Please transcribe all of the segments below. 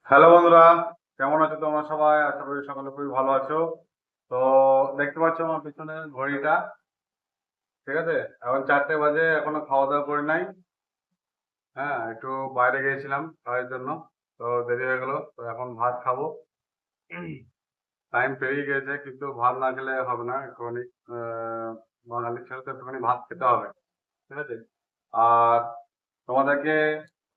Hello বন্ধুরা, কেমন আছো তোমরা সবাই? আশা করি সকলে খুবই ভালো আছো। তো দেখতে পাচ্ছ আমার পিছনে ঘড়িটা, ঠিক আছে? এখন 4টে বাজে, এখনো খাওয়া দাওয়া করি নাই। হ্যাঁ, একটু বাইরে গিয়েছিলাম কাজের জন্য, তো দেরি হয়ে গেল। তো এখন ভাত খাবো। টাইম পেরিয়ে গেছে, কিন্তু ভাত না খেলে হবে না। একটুখানি বাঙালি ছেলে তো একটুখানি ভাত খেতে হবে, ঠিক আছে? আর তোমাদেরকে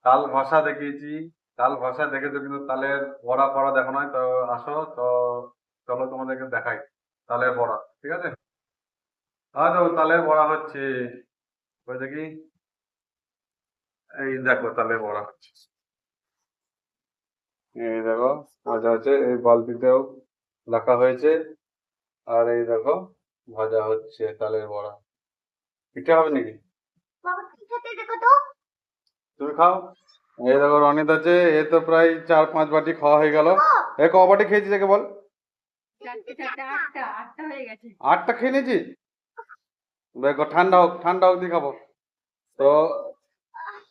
তাল ঘষা দেখিয়েছি। তাল ঘষা দেখেছো, কিন্তু তালের বড়া করা দেখো নয়। তো আসো, তো চলো তোমাদেরকে দেখাই তালের বড়া, ঠিক আছে? তো তালের বড়া হচ্ছে, ওই দেখি, এই দেখো তালের বড়া হচ্ছে। এই দেখো, ভাজা হচ্ছে, এই বালতিতেও রাখা হয়েছে। আর এই দেখো, ভাজা হচ্ছে তালের বড়া। পিঠে হবে নাকি? তুমি খাও। এই দেখো রনিত আছে, এ তো প্রায় 4-5 বাটি খাওয়া হয়ে গেল। এ ক বাটি খেয়েছিস একে বল? আটটা খেয়ে নিয়েছি। দেখো, ঠান্ডা হোক, ঠান্ডা হোক দিয়ে খাবো। তো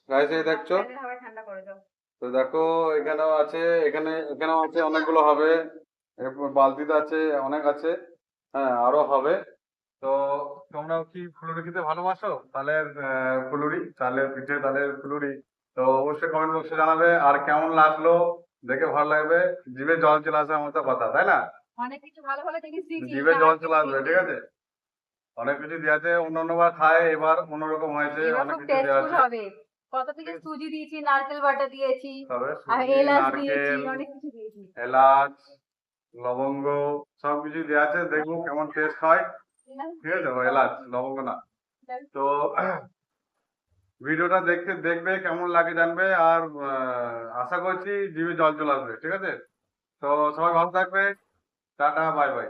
গাইস, এই দেখছো, তো দেখো, এখানেও আছে, এখানেও আছে, অনেকগুলো হবে। এরপর বালতিতে আছে, অনেক আছে। হ্যাঁ, আরো হবে। তো তোমরাও কি ফুলুরি খেতে ভালোবাসো? তালের ফুলুরি, তালের পিঠে, তালের ফুলুরি? তো অবশ্যই কমেন্ট বক্সে জানাবে। আর কেমন লাগলো, দেখে ভালো লাগবে, জিভে জল চলে আসে, আমার তো কথা, তাই না? জিভে জল চলে আসবে, ঠিক আছে? অনেক কিছু দেওয়া আছে, অন্য অন্যবার খায়, এবার অন্যরকম হয়েছে, এবার অনেক খুব কিছু দেওয়া টেস্টফুল আছে। হবে। কত থেকে সুজি দিয়েছি, নারকেল বাটা দিয়েছি, তবে আর সুজি, এলাচ দিয়েছি, নারকেল, অনেক কিছু দিয়েছি। এলাচ, লবঙ্গ, সবকিছু দেওয়া আছে। দেখবো কেমন টেস্ট হয়, ঠিক আছে? ও এলাচ, লবঙ্গ না। তো ভিডিওটা দেখবে, কেমন লাগে জানবে। আর আশা করছি জিভে জল চলে আসবে, ঠিক আছে? তো সবাই ভালো থাকবে। Tata, bye bye.